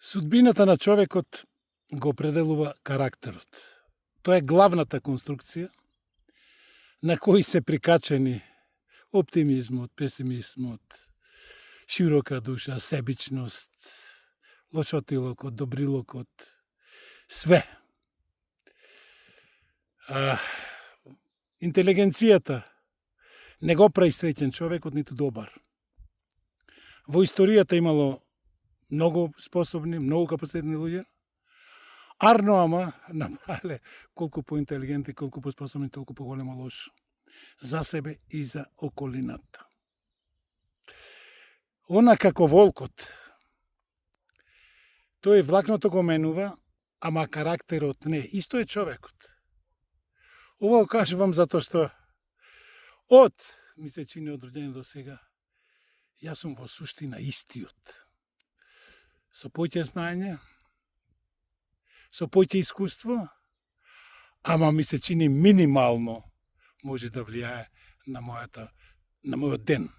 Судбината на човекот го определува карактерот. Тоа е главната конструкција на кој се прикачени оптимизмот, песимизмот, широка душа, себичност, лошотилокот, добрилокот, све. Интелигенцијата не го прави среќен човекот, ниту добар. Во историјата имало многу способни, многу капацитетни луѓе, арно ама направиле колку поинтелигентни, колку поспособни, толку поголемо лошо за себе и за околината. Она како волкот, тој влакното го менува, ама карактерот не. Исто е човекот. Ова го кажувам затоа што ми се чини од роѓење до сега, јас сум во суштина истиот. Со поќе знаење, со поќе искуство, ама ми се чини минимално може да влијае на мојот ден.